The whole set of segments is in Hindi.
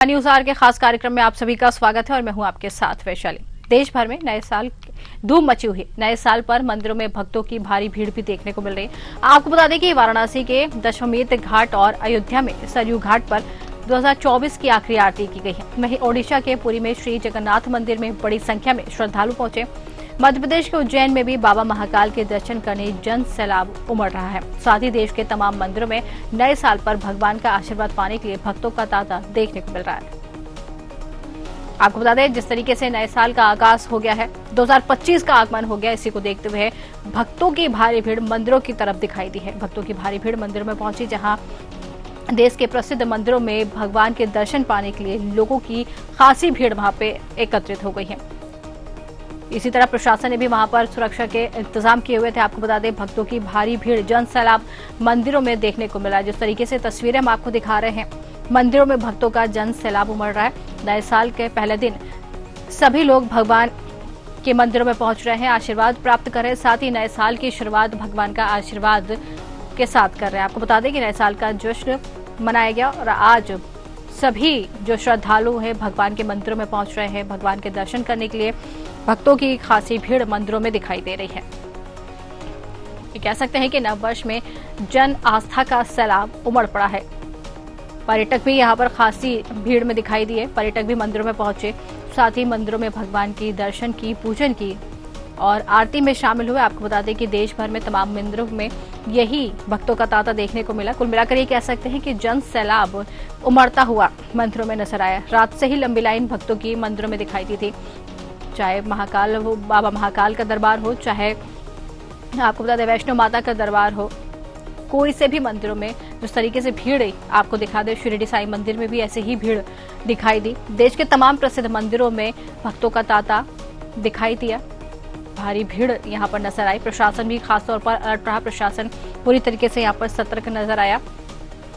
न्यूज आवर के खास कार्यक्रम में आप सभी का स्वागत है और मैं हूं आपके साथ वैशाली। देश भर में नए साल धूम मची हुई। नए साल पर मंदिरों में भक्तों की भारी भीड़ भी देखने को मिल रही है। आपको बता दें कि वाराणसी के दशाश्वमेध घाट और अयोध्या में सरयू घाट पर 2024 की आखिरी आरती की गई है। वहीं ओडिशा के पुरी में श्री जगन्नाथ मंदिर में बड़ी संख्या में श्रद्धालु पहुंचे। मध्य प्रदेश के उज्जैन में भी बाबा महाकाल के दर्शन करने जन सैलाब उमड़ रहा है। साथ ही देश के तमाम मंदिरों में नए साल पर भगवान का आशीर्वाद पाने के लिए भक्तों का तांता देखने को मिल रहा है। आपको बता दें, जिस तरीके से नए साल का आगाज हो गया है, 2025 का आगमन हो गया, इसी को देखते हुए भक्तों की भारी भीड़ मंदिरों की तरफ दिखाई दी है। भक्तों की भारी भीड़ मंदिरों में पहुंची, जहां देश के प्रसिद्ध मंदिरों में भगवान के दर्शन पाने के लिए लोगों की खासी भीड़ वहां पे एकत्रित हो गई है। इसी तरह प्रशासन ने भी वहां पर सुरक्षा के इंतजाम किए हुए थे। आपको बता दें, भक्तों की भारी भीड़ जन सैलाब मंदिरों में देखने को मिला। जिस तरीके से तस्वीरें हम आपको दिखा रहे हैं, मंदिरों में भक्तों का जन सैलाब उमड़ रहा है। नए साल के पहले दिन सभी लोग भगवान के मंदिरों में पहुंच रहे हैं, आशीर्वाद प्राप्त कर रहे हैं। साथ ही नए साल की शुरुआत भगवान का आशीर्वाद के साथ कर रहे हैं। आपको बता दें कि नए साल का जश्न मनाया गया और आज सभी जो श्रद्धालु हैं भगवान के मंदिरों में पहुंच रहे हैं भगवान के दर्शन करने के लिए। भक्तों की खासी भीड़ मंदिरों में दिखाई दे रही है। कह सकते हैं कि नववर्ष में जन आस्था का सैलाब उमड़ पड़ा है। पर्यटक भी यहाँ पर खासी भीड़ में दिखाई दिए। पर्यटक भी मंदिरों में पहुंचे, साथ ही मंदिरों में भगवान की दर्शन की, पूजन की और आरती में शामिल हुए। आपको बता दें कि देश भर में तमाम मंदिरों में यही भक्तों का तांता देखने को मिला। कुल मिलाकर ये कह सकते हैं कि जन सैलाब उमड़ता हुआ मंदिरों में नजर आया। रात से ही लंबी लाइन भक्तों की मंदिरों में दिखाई दी थी, चाहे महाकाल हो, बाबा महाकाल का दरबार हो, चाहे आपको बता दें वैष्णो माता का दरबार हो, कोई से भी मंदिरों में जिस तरीके से भीड़ आपको दिखा दे, शिरडी साईं मंदिर में भी ऐसे ही भीड़ दिखाई दी। देश के तमाम प्रसिद्ध मंदिरों में भक्तों का तांता दिखाई दिया। भारी भीड़ यहाँ पर नजर आई। प्रशासन भी खासतौर पर अलर्ट रहा। प्रशासन पूरी तरीके से यहाँ पर सतर्क नजर आया।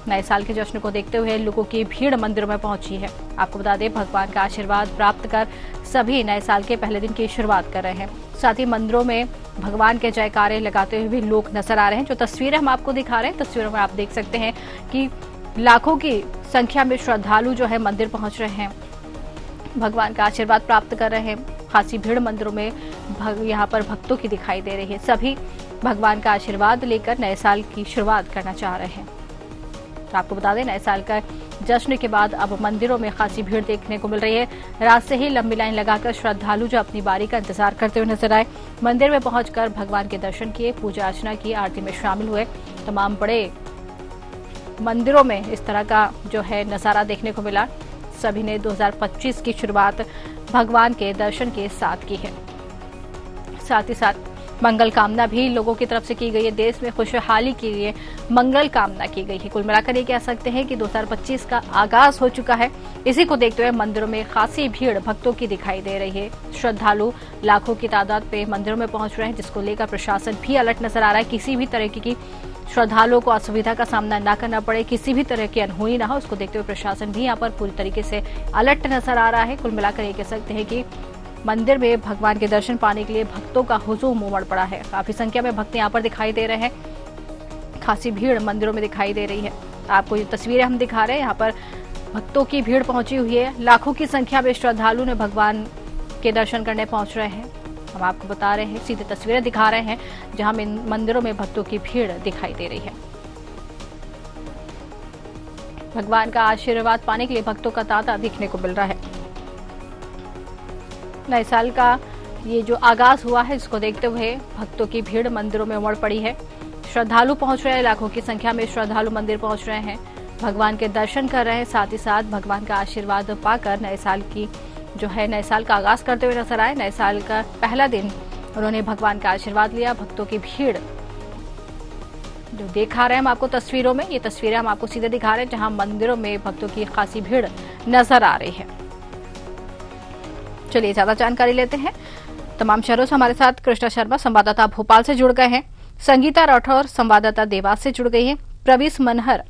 नए साल के जश्न को देखते हुए लोगों की भीड़ मंदिरों में पहुंची है। आपको बता दें, भगवान का आशीर्वाद प्राप्त कर सभी नए साल के पहले दिन की शुरुआत कर रहे हैं। साथ ही मंदिरों में भगवान के जयकारे लगाते हुए भी लोग नजर आ रहे हैं। जो तस्वीरें हम आपको दिखा रहे हैं, तस्वीरों में आप देख सकते हैं कि लाखों की संख्या में श्रद्धालु जो है मंदिर पहुंच रहे हैं, भगवान का आशीर्वाद प्राप्त कर रहे हैं। खासी भीड़ मंदिरों में यहाँ पर भक्तों की दिखाई दे रही है। सभी भगवान का आशीर्वाद लेकर नए साल की शुरुआत करना चाह रहे हैं। तो आपको बता दें, नए साल का जश्न के बाद अब मंदिरों में खासी भीड़ देखने को मिल रही है। रात से ही लंबी लाइन लगाकर श्रद्धालु जो अपनी बारी का इंतजार करते हुए नजर आए, मंदिर में पहुंचकर भगवान के दर्शन किए, पूजा अर्चना की, आरती में शामिल हुए। तमाम बड़े मंदिरों में इस तरह का जो है नजारा देखने को मिला। सभी ने 2025 की शुरुआत भगवान के दर्शन के साथ की है। साथ ही साथ मंगल कामना भी लोगों की तरफ से की गई है। देश में खुशहाली के लिए मंगल कामना की गई है। कुल मिलाकर ये कह सकते हैं कि 2025 का आगाज हो चुका है। इसी को देखते हुए मंदिरों में खासी भीड़ भक्तों की दिखाई दे रही है। श्रद्धालु लाखों की तादाद पे मंदिरों में पहुंच रहे हैं, जिसको लेकर प्रशासन भी अलर्ट नजर आ रहा है। किसी भी तरह की श्रद्धालुओं को असुविधा का सामना न करना पड़े, किसी भी तरह की अनहोनी न हो, उसको देखते हुए प्रशासन भी यहाँ पर पूरी तरीके से अलर्ट नजर आ रहा है। कुल मिलाकर ये कह सकते हैं कि मंदिर में भगवान के दर्शन पाने के लिए भक्तों का हुजूम उमड़ पड़ा है। काफी संख्या में भक्त यहाँ पर दिखाई दे रहे हैं। खासी भीड़ मंदिरों में दिखाई दे रही है। आपको ये तस्वीरें हम दिखा रहे हैं, यहाँ पर भक्तों की भीड़ पहुंची हुई है। लाखों की संख्या में श्रद्धालु ने भगवान के दर्शन करने पहुंच रहे हैं। हम आपको बता रहे हैं, सीधी तस्वीरें दिखा रहे हैं, जहां मंदिरों में भक्तों की भीड़ दिखाई दे रही है। भगवान का आशीर्वाद पाने के लिए भक्तों का तांता दिखने को मिल रहा है। नए साल का ये जो आगाज हुआ है, इसको देखते हुए भक्तों की भीड़ मंदिरों में उमड़ पड़ी है। श्रद्धालु पहुंच रहे हैं, लाखों की संख्या में श्रद्धालु मंदिर पहुंच रहे हैं, भगवान के दर्शन कर रहे हैं। साथ ही साथ भगवान का आशीर्वाद पाकर नए साल की जो है नए साल का आगाज करते हुए नजर आए। नए साल का पहला दिन उन्होंने भगवान का आशीर्वाद लिया। भक्तों की भीड़ जो दिखा रहे हैं हम आपको तस्वीरों में, ये तस्वीरें हम आपको सीधे दिखा रहे हैं, जहां मंदिरों में भक्तों की खासी भीड़ नजर आ रही है। चलिए ज्यादा जानकारी लेते हैं। तमाम शहरों से हमारे साथ कृष्णा शर्मा संवाददाता भोपाल से जुड़ गए हैं, संगीता राठौर संवाददाता देवास से जुड़ गई है, प्रवीष मनहर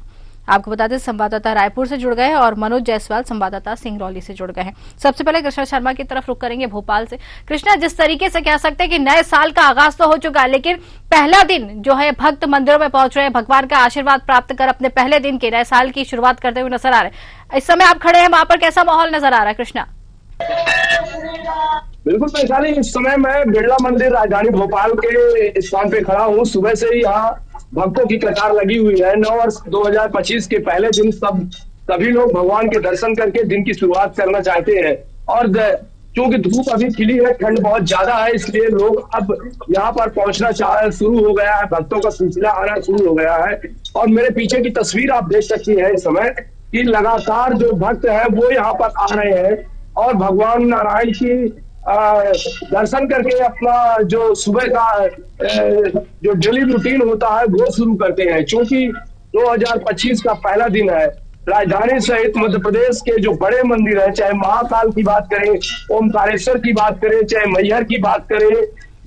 आपको बता दें संवाददाता रायपुर से जुड़ गए हैं और मनोज जायसवाल संवाददाता सिंगरौली से जुड़ गए हैं। सबसे पहले कृष्णा शर्मा की तरफ रुख करेंगे भोपाल से। कृष्णा, जिस तरीके से कह सकते हैं कि नए साल का आगाज तो हो चुका है, लेकिन पहला दिन जो है भक्त मंदिरों में पहुंच रहे हैं, भगवान का आशीर्वाद प्राप्त कर अपने पहले दिन के नए साल की शुरुआत करते हुए नजर आ रहे हैं। इस समय आप खड़े हैं, वहां पर कैसा माहौल नजर आ रहा है कृष्णा? बिल्कुल वैशाली, इस समय मैं बिरला मंदिर राजधानी भोपाल के स्थान पे खड़ा हूँ। सुबह से ही यहाँ भक्तों की कतार लगी हुई है। नव वर्ष 2025 के पहले दिन सभी लोग भगवान के दर्शन करके दिन की शुरुआत करना चाहते हैं। और क्योंकि धूप अभी खिली है, ठंड बहुत ज्यादा है, इसलिए लोग अब यहाँ पर पहुंचना शुरू हो गया है। भक्तों का सिलसिला आना शुरू हो गया है। और मेरे पीछे की तस्वीर आप देख सकती हैं इस समय कि लगातार जो भक्त है वो यहाँ पर आ रहे हैं और भगवान नारायण की दर्शन करके अपना जो सुबह का जो डेली रूटीन होता है वो शुरू करते हैं। क्योंकि 2025 का पहला दिन है। राजधानी सहित मध्य प्रदेश के जो बड़े मंदिर हैं, चाहे महाकाल की बात करें, ओमकारेश्वर की बात करें, चाहे मैहर की बात करें,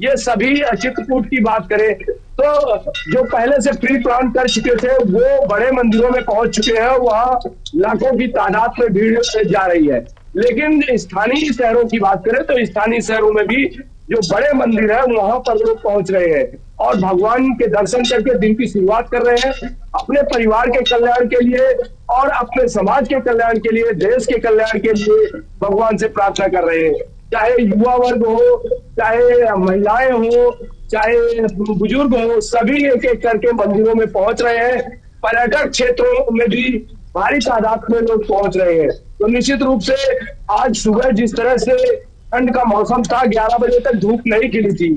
ये सभी चित्रकूट की बात करें, तो जो पहले से प्री प्लान कर चुके थे वो बड़े मंदिरों में पहुंच चुके हैं। वहाँ लाखों की तादाद में भीड़ जा रही है। लेकिन स्थानीय शहरों की बात करें तो स्थानीय शहरों में भी जो बड़े मंदिर है वहां पर लोग पहुंच रहे हैं और भगवान के दर्शन करके दिन की शुरुआत कर रहे हैं। अपने परिवार के कल्याण के लिए और अपने समाज के कल्याण के लिए, देश के कल्याण के लिए भगवान से प्रार्थना कर रहे हैं। चाहे युवा वर्ग हो, चाहे महिलाएं हो, चाहे बुजुर्ग हो, सभी एक एक करके मंदिरों में पहुंच रहे हैं। पर्यटक क्षेत्रों में भी भारी तादाद में लोग पहुंच रहे हैं। तो निश्चित रूप से आज सुबह जिस तरह से ठंड का मौसम था, 11 बजे तक धूप नहीं खिली थी,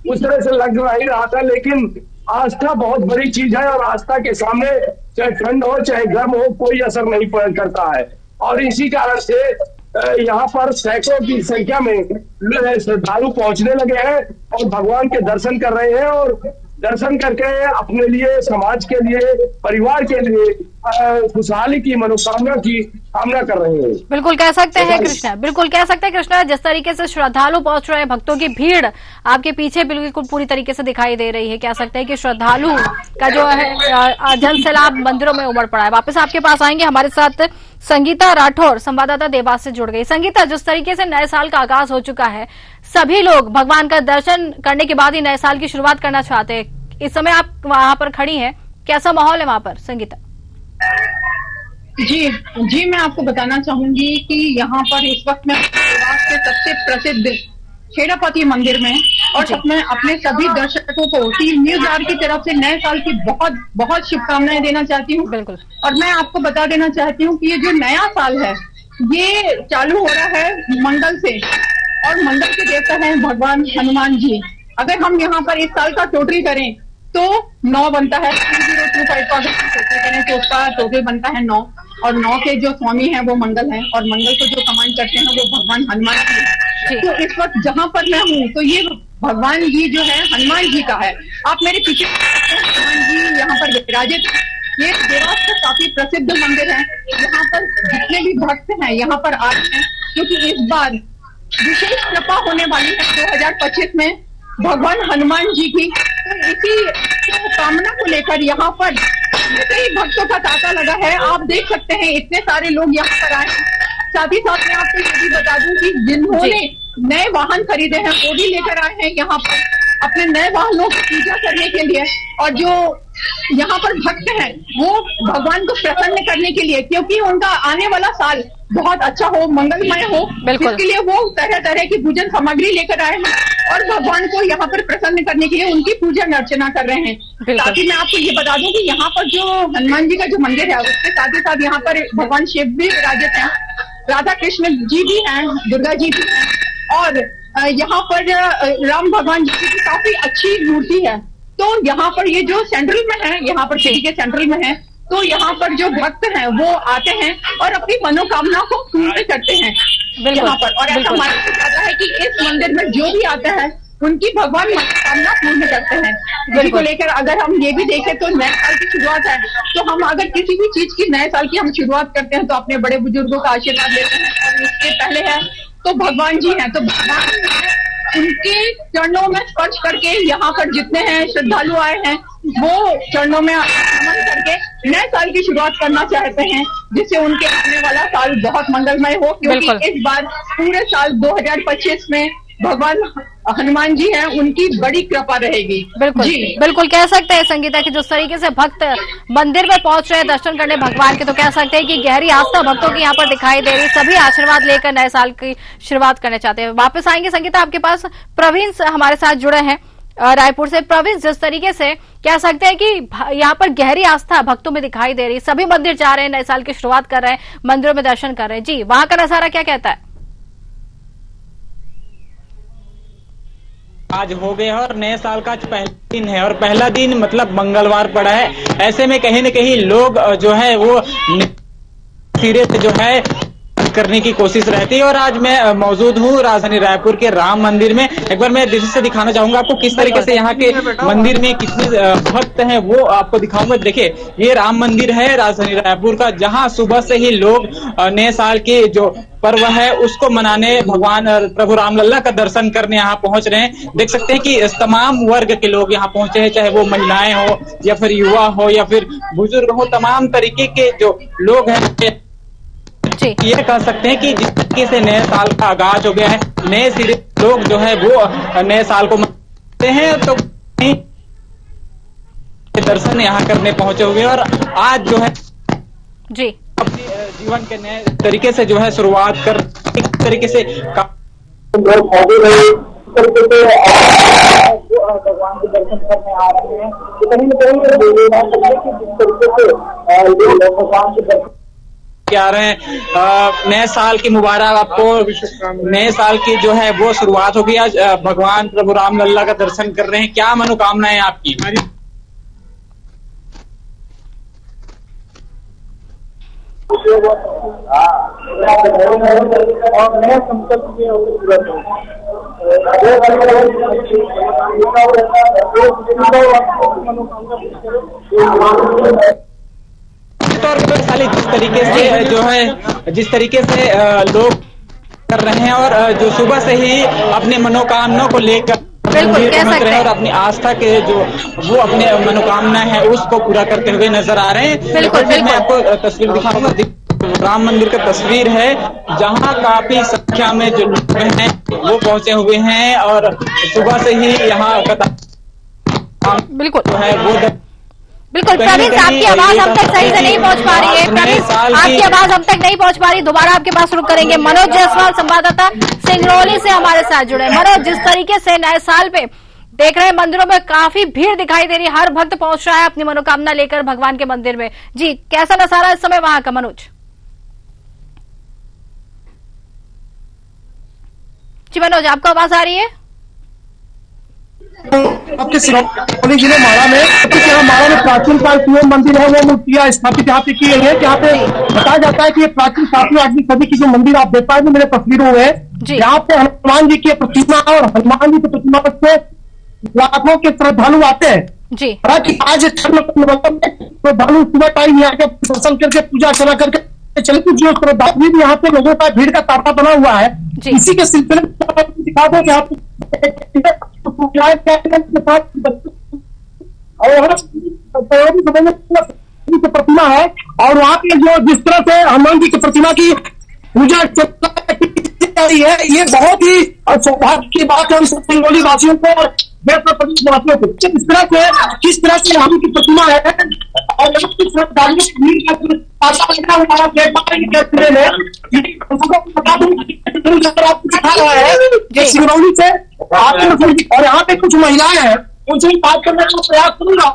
उस तरह से लग नहीं रहा था। लेकिन आस्था बहुत बड़ी चीज है और आस्था के सामने चाहे ठंड हो चाहे गर्म हो कोई असर नहीं करता है। और इसी कारण से यहाँ पर सैकड़ों की संख्या में श्रद्धालु पहुंचने लगे हैं और भगवान के दर्शन कर रहे हैं और दर्शन करके अपने लिए, समाज के लिए, परिवार के लिए खुशहाली की मनोकामना की कामना कर रहे हैं। बिल्कुल कह सकते हैं कृष्णा, बिल्कुल कह सकते हैं कृष्णा, जिस तरीके से श्रद्धालु पहुंच रहे हैं, भक्तों की भीड़ आपके पीछे बिल्कुल पूरी तरीके से दिखाई दे रही है। कह सकते हैं कि श्रद्धालु का जो है जन सैलाब मंदिरों में उमड़ पड़ा है। वापस आपके पास आएंगे, हमारे साथ संगीता राठौर संवाददाता देवास से जुड़ गई। संगीता, जिस तरीके से नए साल का आगाज हो चुका है, सभी लोग भगवान का दर्शन करने के बाद ही नए साल की शुरुआत करना चाहते हैं। इस समय आप वहां पर खड़ी हैं, कैसा माहौल है वहां पर संगीता? जी मैं आपको बताना चाहूंगी कि यहाँ पर इस वक्त मैं देवास के सबसे प्रसिद्ध खेड़ापति मंदिर में और अपने सभी दर्शकों को टीम न्यूज आर की तरफ से नए साल की बहुत बहुत शुभकामनाएं देना चाहती हूँ। बिल्कुल। और मैं आपको बता देना चाहती हूँ कि ये जो नया साल है ये चालू हो रहा है मंगल से और मंगल के देवता है भगवान हनुमान जी। अगर हम यहाँ पर इस साल का टोटल करें तो 9 बनता है। 2025 का अगर हम टोटल करें तो उसका टोटल बनता है 9 और 9 के जो स्वामी हैं वो मंगल हैं और मंगल को जो कमांड करते हैं वो भगवान हनुमान जी हैं। तो इस वक्त जहाँ पर मैं हूँ तो ये भगवान जी जो है हनुमान जी का है। आप मेरे पीछे हनुमान जी यहाँ पर विराजित। ये देवास का काफी प्रसिद्ध मंदिर है। यहाँ पर जितने भी भक्त हैं यहाँ पर आ रहे हैं क्योंकि इस बार विशेष कृपा होने वाली है 2025 में भगवान हनुमान जी की। तो इसी कामना को लेकर यहाँ पर कई भक्तों का तांता लगा है। आप देख सकते हैं इतने सारे लोग यहाँ पर आए हैं। साथ ही साथ मैं आपको ये भी बता दूं कि जिन्होंने नए वाहन खरीदे हैं वो भी लेकर आए हैं यहाँ पर अपने नए वाहनों की पूजा करने के लिए। और जो यहाँ पर भक्त हैं वो भगवान को प्रसन्न करने के लिए, क्योंकि उनका आने वाला साल बहुत अच्छा हो, मंगलमय हो, इसके लिए वो तरह तरह की पूजन सामग्री लेकर आए हैं और भगवान को यहाँ पर प्रसन्न करने के लिए उनकी पूजन अर्चना कर रहे हैं। साथ ही मैं आपको ये बता दूं कि यहाँ पर जो हनुमान जी का जो मंदिर है उसके साथ ही साथ यहाँ पर भगवान शिव भी विराजित हैं, राधा कृष्ण जी भी हैं, दुर्गा जी भी हैं और यहाँ पर राम भगवान जी की काफी अच्छी मूर्ति है। तो यहाँ पर ये जो सेंट्रल में है, यहाँ पर सिटी के सेंट्रल में है, तो यहाँ पर जो भक्त हैं वो आते हैं और अपनी मनोकामना को पूर्ण करते हैं यहाँ पर। और ऐसा माना जाता है कि इस मंदिर में जो भी आता है उनकी भगवान मनोकामना पूर्ण करते हैं। इसी को लेकर अगर हम ये भी देखें तो नए साल की शुरुआत है तो हम अगर किसी भी चीज की नए साल की हम शुरुआत करते हैं तो अपने बड़े बुजुर्गों का आशीर्वाद लेते हैं और इसके पहले है तो भगवान जी हैं। तो भगवान उनके चरणों में स्पर्श करके यहाँ पर जितने हैं श्रद्धालु आए हैं वो चरणों में नमन करके नए साल की शुरुआत करना चाहते हैं, जिससे उनके आने वाला साल बहुत मंगलमय हो, क्योंकि इस बार पूरे साल 2025 में भगवान हनुमान जी हैं, उनकी बड़ी कृपा रहेगी। बिल्कुल जी बिल्कुल कह सकते हैं संगीता की जिस तरीके से भक्त मंदिर में पहुंच रहे हैं दर्शन करने भगवान के, तो कह सकते हैं कि गहरी आस्था भक्तों की यहाँ पर दिखाई दे रही। सभी आशीर्वाद लेकर नए साल की शुरुआत करना चाहते हैं। वापस आएंगे संगीता आपके पास। प्रवीण हमारे साथ जुड़े हैं रायपुर से। प्रवीण, जिस तरीके से कह सकते हैं कि यहाँ पर गहरी आस्था भक्तों में दिखाई दे रही, सभी मंदिर जा रहे हैं, नए साल की शुरुआत कर रहे हैं, मंदिरों में दर्शन कर रहे हैं, जी वहां का नजारा क्या कहता है? आज हो गया और नए साल का आज पहला दिन है और पहला दिन मतलब मंगलवार पड़ा है। ऐसे में कहीं न कहीं लोग जो है वो सिरे से जो है करने की कोशिश रहती है। और आज मैं मौजूद हूँ राजधानी रायपुर के राम मंदिर में। एक बार मैं दृश्य से दिखाना चाहूंगा आपको किस तरीके से यहाँ के मंदिर में कितने भक्त हैं वो आपको दिखाऊंगा। देखिए, ये राम मंदिर है राजधानी रायपुर का, जहाँ सुबह से ही लोग नए साल के जो पर्व है उसको मनाने भगवान प्रभु रामलल्ला का दर्शन करने यहाँ पहुंच रहे हैं। देख सकते हैं कि तमाम वर्ग के लोग यहाँ पहुंचे हैं, चाहे वो महिलाएं हो या फिर युवा हो या फिर बुजुर्ग हो, तमाम तरीके के जो लोग हैं। ये कह सकते हैं कि जिस तरीके से नए साल का आगाज हो गया है, नए सिरे लोग जो है वो नए साल को मनाते हैं, तो दर्शन यहाँ करने पहुंचे हुए और आज जो है जी अपने जीवन के नए तरीके से जो है शुरुआत कर एक तरीके से भगवान के दर्शन करने आ रहे हैं। कहीं न कहीं भगवान के दर्शन आ रहे हैं। नए साल की मुबारक आपको। नए साल की जो है वो शुरुआत होगी। आज भगवान प्रभु रामलल्ला का दर्शन कर रहे हैं। क्या मनोकामनाएं आपकी? और नए संकल्प जिस तरीके से जो है जिस तरीके से लोग कर रहे हैं और जो सुबह से ही अपने मनोकामनाओं को लेकर पहुंच रहे हैं और अपनी आस्था के जो वो अपने मनोकामनाएं हैं उसको पूरा करते हुए नजर आ रहे हैं। बिल्कुल मैं आपको तस्वीर दिखाऊंगा। राम मंदिर का तस्वीर है, जहां काफी संख्या में जो लोग हैं वो पहुंचे हुए हैं और सुबह से ही यहाँ बिल्कुल जो है वो बिल्कुल। प्रवीण, आपकी आवाज हम तक सही से नहीं पहुंच पा रही है। प्रवीण, आपकी आवाज हम तक नहीं पहुंच पा रही, दोबारा आपके पास रुक करेंगे। मनोज जायसवाल संवाददाता सिंगरौली से हमारे साथ जुड़े। मनोज, जिस तरीके से नए साल पे देख रहे हैं मंदिरों में काफी भीड़ दिखाई दे रही है, हर भक्त पहुंच रहा है अपनी मनोकामना लेकर भगवान के मंदिर में, जी कैसा नजारा इस समय वहां का? मनोज जी, मनोज आपको आवाज आ रही है? आपके सिंगरौली जिले माड़ा में यहाँ माड़ा में प्राचीन काल की मंदिर है, वो मूर्तियां स्थापित यहाँ पे की गई है। यहाँ पे बताया जाता है कि ये प्राचीन 7वीं 8वीं सदी की जो मंदिर आप देख पाए मेरे तस्वीरों में, यहाँ पे हनुमान जी की प्रतिमा और हनुमान जी की प्रतिमा से लाखों के श्रद्धालु आते हैं जी। आज श्रद्धालु सुबह टाइम यहाँ के दर्शन करके पूजा अर्चना करके चलती जो श्रद्धालु भी यहाँ पे लोगों का भीड़ का तांता बना हुआ है। इसी के सिलसिले में दिखा दो कि आप प्रतिमा है और वहाँ पे जो जिस तरह से हनुमान जी की प्रतिमा की पूजा रही है, ये बहुत ही सौभाग्य की बात है सिंगरौली वासियों को और प्रदेश वासियों को। किस तरह से यहाँ की प्रतिमा है और सिंगरौली से और यहाँ पे कुछ महिलाएं हैं, उनसे भी बात करने का प्रयास करूंगा।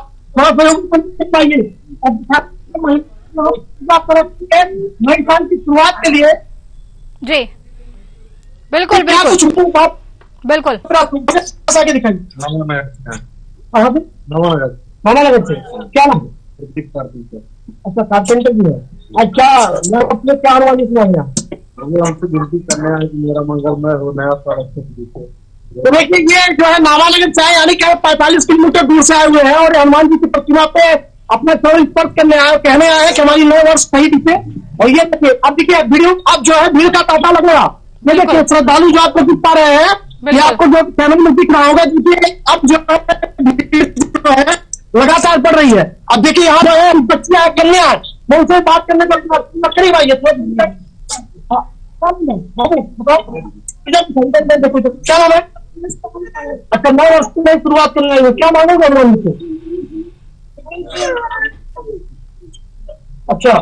नए साल की शुरुआत के लिए जी बिल्कुल बिल्कुल बिल्कुल नवानगर से क्या नाम? अच्छा, कारपेंटर भी है। अच्छा, मैं अपने क्या वाली हमसे गिनती करने आए कि मेरा मंगलमय हो, नया साल अच्छे से बीते। तो देखिए, ये जो है नावानगर से आए, यानी कि 45 किलोमीटर दूर से आए हुए हैं और हनुमान जी की प्रतिमा पे अपना चरण स्पर्श करने आए, कहने आए हैं कि हमारी 9 वर्ष सही बीते। और ये देखिए, अब देखिए वीडियो अब जो है भीड़ का तांता लगेगा। ये देखिए श्रद्धालु जो आपको दिख पा रहे हैं, ये आपको जो कैमरे में दिख रहा होगा, देखिए अब जो है लगातार बढ़ रही है। अब देखिए यहाँ जो है बच्चियां कन्या है, मैं उनसे बात करने का करीब आई है। देखो क्या नाम है? अच्छा, नए वर्ष में शुरुआत करने आई हो, क्या मांगोगे भगवान से? अच्छा,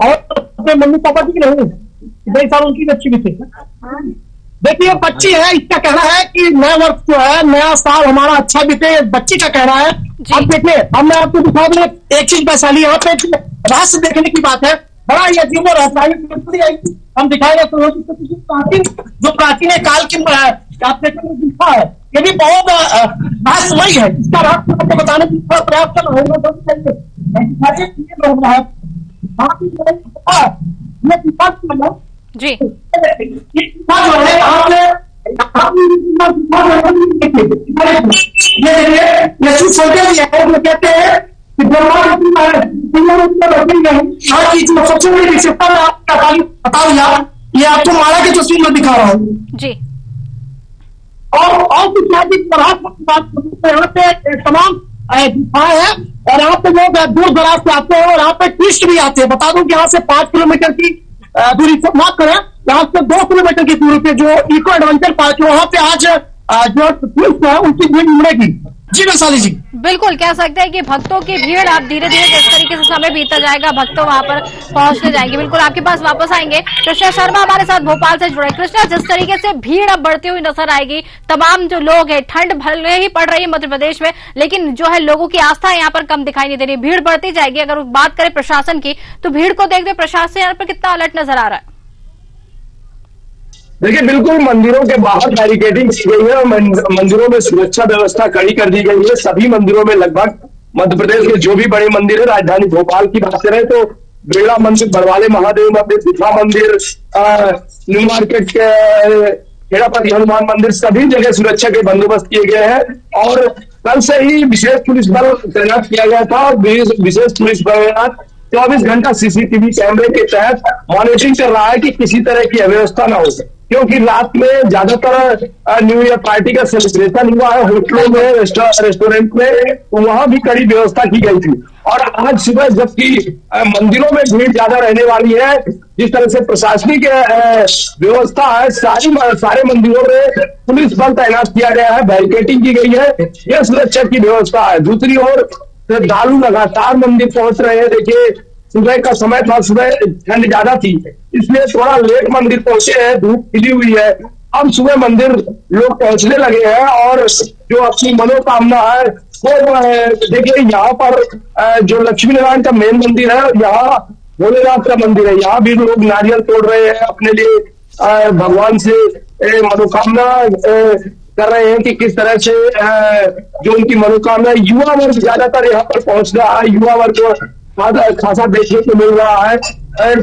और अपने मम्मी पापा की नहीं, 2 साल उनकी बच्ची भी थी। देखिए बच्ची है, इसका कहना है कि नया वर्ष जो है, नया साल हमारा अच्छा बीते, बच्ची का कहना है। अब देखिए, अब मैं आपको दिखा दूं एक चीज वैशाली, यहाँ पे रहस्य देखने की बात है, बड़ा ही अजीब और रहस्यमय हम दिखाएंगे। तो जो प्राचीन काल की आपने दिखा है, ये भी बहुत रहस्यमय है। इसका रहस्य आपको बताने की प्रयास कर रहे हैं जी। कहते हैं कि सबसे बड़ी विशेषता मैं आपको बता दिया, ये आपको माला की तस्वीर में दिखा रहा हूँ जी। और कुछ यहाँ पे तमाम गुफाएं हैं, और यहाँ पे लोग दूर दराज से आते हैं, और यहाँ पे टूरिस्ट भी आते हैं। बता दूं कि यहाँ से 5 किलोमीटर की दूरी से बात करें, यहाँ से 2 किलोमीटर की दूरी पे जो इको एडवेंचर पार्क है, वहाँ पे आज जो टूरिस्ट है उनकी भीड़ उमड़ेगी। जी वैशाली जी, बिल्कुल कह सकते हैं कि भक्तों की भीड़ अब धीरे धीरे जिस तरीके से समय बीतता जाएगा, भक्तों वहां पर पहुंचने जाएंगे। बिल्कुल आपके पास वापस आएंगे। कृष्णा शर्मा हमारे साथ भोपाल से जुड़े। कृष्णा, जिस तरीके से भीड़ अब बढ़ती हुई नजर आएगी, तमाम जो लोग हैं, ठंड भले ही पड़ रही है मध्य प्रदेश में, लेकिन जो है लोगों की आस्था यहाँ पर कम दिखाई नहीं दे रही, भीड़ बढ़ती जाएगी। अगर बात करें प्रशासन की, तो भीड़ को देखते प्रशासन यहाँ पर कितना अलर्ट नजर आ रहा है? देखिए, बिल्कुल मंदिरों के बाहर बैरिकेडिंग की गई है और मंदिरों में सुरक्षा व्यवस्था कड़ी कर दी गई है। सभी मंदिरों में लगभग मध्य प्रदेश के जो भी बड़े मंदिर है, राजधानी भोपाल की बात करें तो बिरला मंदिर, बड़वाले महादेव मंदिर, गुफा मंदिर, न्यू मार्केट के खेड़ापति हनुमान मंदिर, सभी जगह सुरक्षा के बंदोबस्त किए गए हैं। और कल से ही विशेष पुलिस बल तैनात किया गया था। विशेष पुलिस बल 24 घंटा सीसीटीवी कैमरे के तहत मॉनिटरिंग कर रहा है कि किसी तरह की अव्यवस्था ना हो, क्योंकि रात में ज्यादातर न्यू ईयर पार्टी का सेलिब्रेशन हुआ है होटलों में, रेस्टोरेंट में, तो वहां भी कड़ी व्यवस्था की गई थी। और आज सुबह जबकि मंदिरों में भीड़ ज्यादा रहने वाली है, जिस तरह से प्रशासनिक व्यवस्था है, सारे मंदिरों में पुलिस बल तैनात किया गया है, बैरिकेडिंग की गई है, यह सुरक्षा की व्यवस्था है। दूसरी ओर श्रद्धालु लगातार मंदिर पहुंच रहे हैं। देखिए, सुबह का समय था, सुबह ठंड ज्यादा थी, इसलिए थोड़ा लेट मंदिर पहुंचे हैं, धूप खिली हुई है। अब सुबह मंदिर लोग पहुंचने लगे हैं और जो अपनी मनोकामना है वो देखिए, यहाँ पर जो लक्ष्मी नारायण का मेन मंदिर है, यहाँ भोलेनाथ का मंदिर है, यहाँ भी लोग नारियल तोड़ रहे हैं, अपने लिए भगवान से मनोकामना कर रहे हैं कि किस तरह से जो उनकी मनोकामना। युवा वर्ग ज्यादातर यहाँ पर पहुंच रहा है, युवा वर्ग को खासा देखने को मिल रहा है,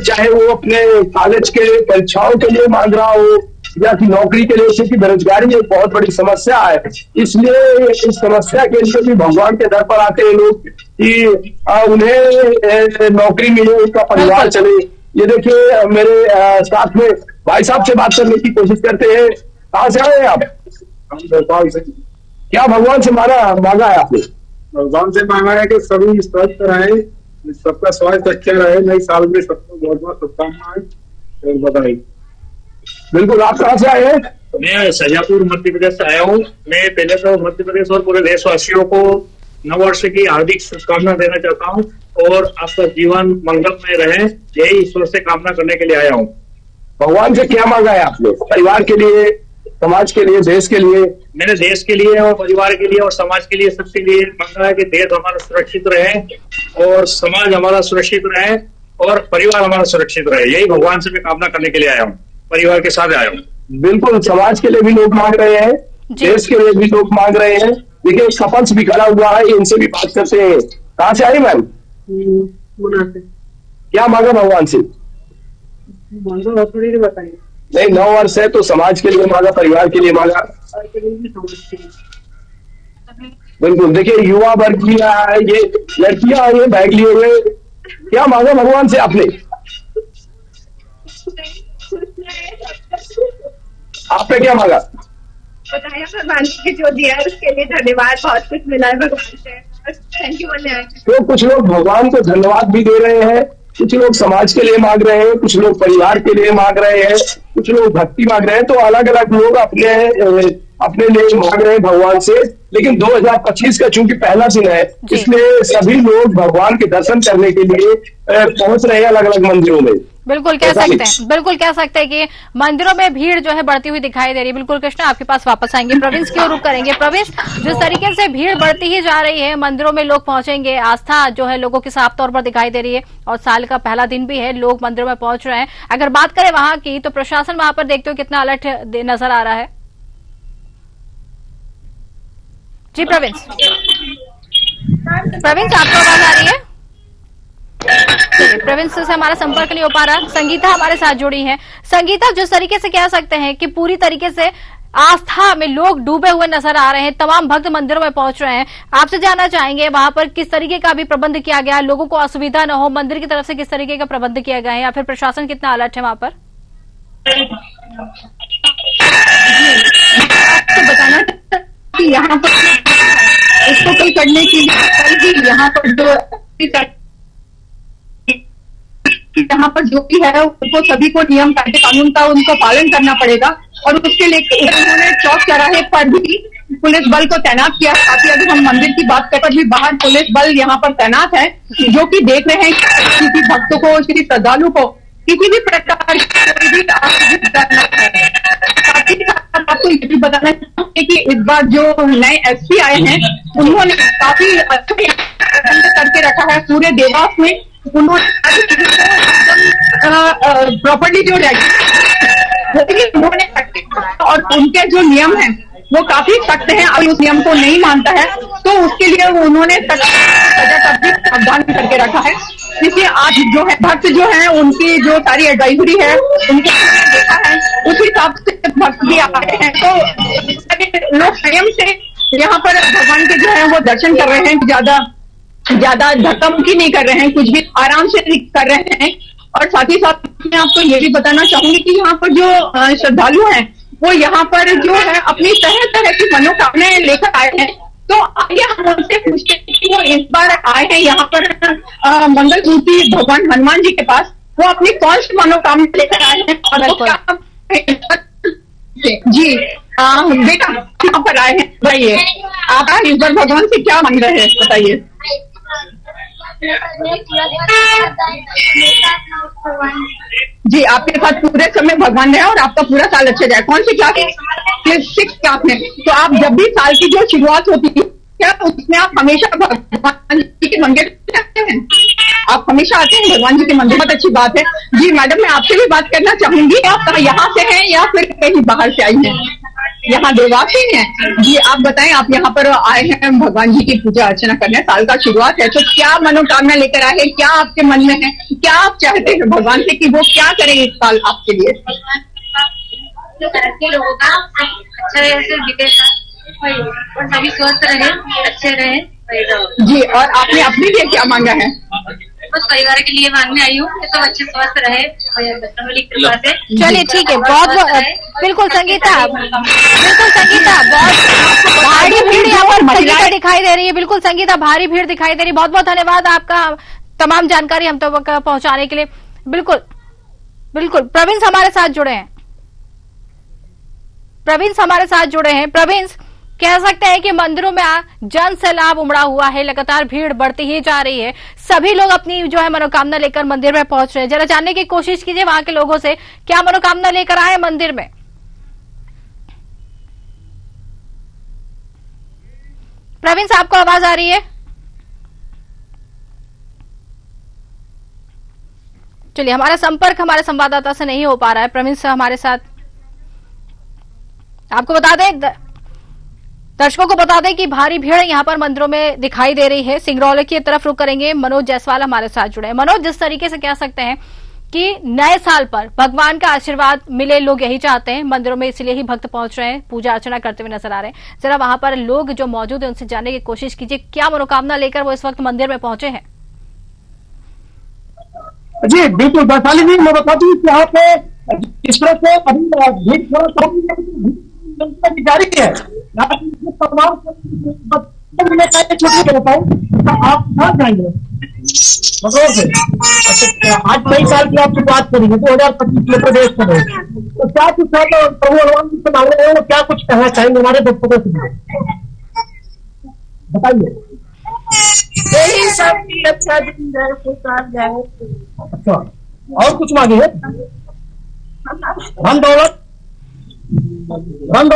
चाहे वो अपने कॉलेज के परीक्षाओं के लिए मांग रहा हो या कि नौकरी के लिए, क्योंकि बेरोजगारी एक बहुत बड़ी समस्या है। इसलिए इस समस्या के लिए भी भगवान के दर पर आते हैं लोग कि उन्हें नौकरी मिले, उनका परिवार चले। ये देखिए, मेरे साथ में भाई साहब से बात करने की कोशिश करते हैं। कहाँ से आए आप? भोपाल से। क्या भगवान से मांगा है आपने? भगवान से मांगा है कि सभी स्वस्थ रहे, सबका स्वास्थ्य अच्छा रहे, नई साल में सबको बहुत बहुत शुभकामनाएं और बधाई। बिल्कुल। आप कहाँ से आए हैं? मैं शाजापुर मध्य प्रदेश से आया हूँ। मैं पहले तो मध्य प्रदेश और पूरे देशवासियों को नववर्ष की हार्दिक शुभकामना देना चाहता हूँ और आपका जीवन मंगलमय रहे, यही ईश्वर से कामना करने के लिए आया हूँ। भगवान से क्या मांगा है आपने? परिवार के लिए, समाज के लिए, देश के लिए? मैंने देश के लिए और परिवार के लिए और समाज के लिए, सबके लिए मांगा है कि देश हमारा सुरक्षित रहे और समाज हमारा सुरक्षित रहे और परिवार हमारा सुरक्षित रहे। यही भगवान से मैं कामना करने के लिए आया हूँ, परिवार के साथ आया हूँ। बिल्कुल, समाज के लिए भी लोग मांग रहे हैं, देश के लिए भी लोग मांग रहे हैं। देखिए, एक कपल्स भी खड़ा हुआ है, इनसे भी बात करते हैं। कहाँ से आई मैम? क्या मांगा भगवान से? बताइए। नहीं, 9 वर्ष है तो समाज के लिए मांगा, परिवार के लिए मांगा। बिल्कुल। देखिए, युवा वर्ग भी है, ये लड़कियां आई है बैग लिए हुए। क्या मांगा भगवान से आपने? आपने क्या मांगा? बताया भगवान की जो दिया उसके लिए धन्यवाद, बहुत कुछ मिला है भगवान से। Thank you. तो कुछ लोग भगवान को धन्यवाद भी दे रहे हैं, कुछ लोग समाज के लिए मांग रहे हैं, कुछ लोग परिवार के लिए मांग रहे हैं, कुछ लोग भक्ति मांग रहे हैं। तो अलग अलग लोग अपने लिए मांग रहे हैं भगवान से। लेकिन 2025 का चूंकि पहला दिन है, इसलिए सभी लोग भगवान के दर्शन करने के लिए पहुंच रहे हैं अलग अलग मंदिरों में। बिल्कुल कह सकते हैं कि मंदिरों में भीड़ जो है बढ़ती हुई दिखाई दे रही है। बिल्कुल कृष्णा, आपके पास वापस आएंगे, प्रोविंस की ओर रुख करेंगे। प्रोविंस, जिस तरीके से भीड़ बढ़ती ही जा रही है, मंदिरों में लोग पहुंचेंगे, आस्था जो है लोगों की साफ तौर पर दिखाई दे रही है और साल का पहला दिन भी है, लोग मंदिरों में पहुंच रहे हैं। अगर बात करें वहां की, तो प्रशासन वहां पर देखते हो कितना अलर्ट नजर आ रहा है। जी प्रोविंस, आपको आवाज आ रही है? प्रोविंस से हमारा संपर्क नहीं हो पा रहा। संगीता हमारे साथ जुड़ी हैं। संगीता, जिस तरीके से कह सकते हैं कि पूरी तरीके से आस्था में लोग डूबे हुए नजर आ रहे हैं, तमाम भक्त मंदिरों में पहुंच रहे हैं, आपसे जानना चाहेंगे वहां पर किस तरीके का भी प्रबंध किया गया है, लोगों को असुविधा न हो, मंदिर की तरफ से किस तरीके का प्रबंध किया गया है, या फिर प्रशासन कितना अलर्ट है वहां पर? आपको बताना कि यहाँ पर इसको कल करने के लिए यहाँ पर जो भी है उनको सभी को नियम कायदे कानून का उनको पालन करना पड़ेगा। और उसके लिए उन्होंने चौक चौराहे पर भी पुलिस बल को तैनात किया। साथ ही अगर हम मंदिर की बात करें, भी बाहर पुलिस बल यहाँ पर तैनात है, जो कि देख रहे हैं कि किसी भक्तों को, किसी श्रद्धालु को किसी भी प्रकार की करना है। साथ ही आपको ये भी बताना चाहिए कि इस बार जो नए एसपी आए हैं, उन्होंने काफी अच्छा करके रखा है पूरे देवास में। प्रॉपर्ली जो उन्होंने और उनके जो नियम हैं वो काफी सख्त हैं। अगर उस नियम को नहीं मानता है तो उसके लिए उन्होंने सजा का भी प्रावधान करके रखा है। इसलिए आज जो है भक्त जो है उनकी जो सारी एडवाइजरी है उनके देखा है, उस हिसाब से भक्त भी आए हैं। तो लोग स्वयं से यहाँ पर भगवान के जो है वो दर्शन कर रहे हैं, ज्यादा धक्का मुक्की नहीं कर रहे हैं, कुछ भी आराम से कर रहे हैं। और साथ ही साथ मैं आपको ये भी बताना चाहूंगी कि यहाँ पर जो श्रद्धालु हैं वो यहाँ पर जो है अपनी तरह तरह की मनोकामनाएं लेकर आए हैं। तो आइए हम उनसे पूछते हैं कि वो इस बार आए हैं यहाँ पर मंगल मूर्ति भगवान हनुमान जी के पास, वो अपनी कौन सी मनोकामना लेकर आए हैं और वो क्या। जी बेटा यहाँ पर आए हैं, बताइए आप इस बार भगवान से क्या मांग रहे हैं, बताइए। जी आपके साथ पूरे समय भगवान रहे और आपका पूरा साल अच्छा जाए। कौन सी क्लास? 6 क्लास में। तो आप जब भी साल की जो शुरुआत होती है क्या उसमें आप हमेशा भगवान जी के मंदिर आते हैं? आप हमेशा आते हैं भगवान जी के मंदिर? बहुत अच्छी बात है। जी मैडम, मैं आपसे भी बात करना चाहूंगी, आप यहाँ से हैं या फिर कहीं बाहर से आई हैं? यहाँ देवास ही हैं। जी आप बताएं, आप यहाँ पर आए हैं भगवान जी की पूजा अर्चना करने, साल का शुरुआत है, तो क्या मनोकामना लेकर आए हैं, क्या आपके मन में है, क्या आप चाहते हैं भगवान से कि वो क्या करें इस साल आपके लिए? लोगों का अच्छा ऐसे दिखेगा और सभी स्वस्थ रहे, अच्छे रहे। जी और आपने अपने लिए क्या मांगा है? बस परिवार के लिए मांगने आई हूँ कि सब अच्छे स्वस्थ रहे। चलिए ठीक है, बहुत बिल्कुल संगीता, बहुत भारी भीड़ यहाँ पर संगीता दिखाई दे रही है। बिल्कुल संगीता, भारी भीड़ दिखाई दे रही है। बहुत बहुत धन्यवाद आपका तमाम जानकारी हम तक पहुंचाने के लिए। बिल्कुल बिल्कुल प्रोविंस हमारे साथ जुड़े हैं। प्रोविंस कह सकते हैं कि मंदिरों में जन सैलाब उमड़ा हुआ है, लगातार भीड़ बढ़ती ही जा रही है, सभी लोग अपनी जो है मनोकामना लेकर मंदिर में पहुंच रहे हैं। जरा जानने की कोशिश कीजिए वहां के लोगों से, क्या मनोकामना लेकर आए मंदिर में? प्रोविंस, आपको आवाज आ रही है? चलिए, हमारा संपर्क हमारे संवाददाता से नहीं हो पा रहा है। प्रोविंस हमारे साथ, आपको बता दें, दर्शकों को बता दें कि भारी भीड़ यहां पर मंदिरों में दिखाई दे रही है। सिंगरौली की तरफ रुख करेंगे, मनोज जायसवाल हमारे साथ जुड़े हैं। मनोज, जिस तरीके से कह सकते हैं कि नए साल पर भगवान का आशीर्वाद मिले, लोग यही चाहते हैं, मंदिरों में इसलिए ही भक्त पहुंच रहे हैं, पूजा अर्चना करते हुए नजर आ रहे हैं। जरा वहां पर लोग जो मौजूद है उनसे जानने की कोशिश कीजिए, क्या मनोकामना लेकर वो इस वक्त मंदिर में पहुंचे हैं? जी बिल्कुल वैशाली जी, मैं बता दूं यहाँ पे इस तरह से अभी जारी है। मैं छोटी बताऊँ, आप कहाँ जाएंगे बंगलौर से? अच्छा, आज नई साल की आप बात करेंगे 2025 में प्रदेश में, तो क्या कुछ प्रभु भगवान से मांग रहे हैं, क्या कुछ कहना चाहेंगे हमारे दर्शकों से, बताइए। यही सब अच्छा दिन जाए। अच्छा, और कुछ मांगे है? धन दौलत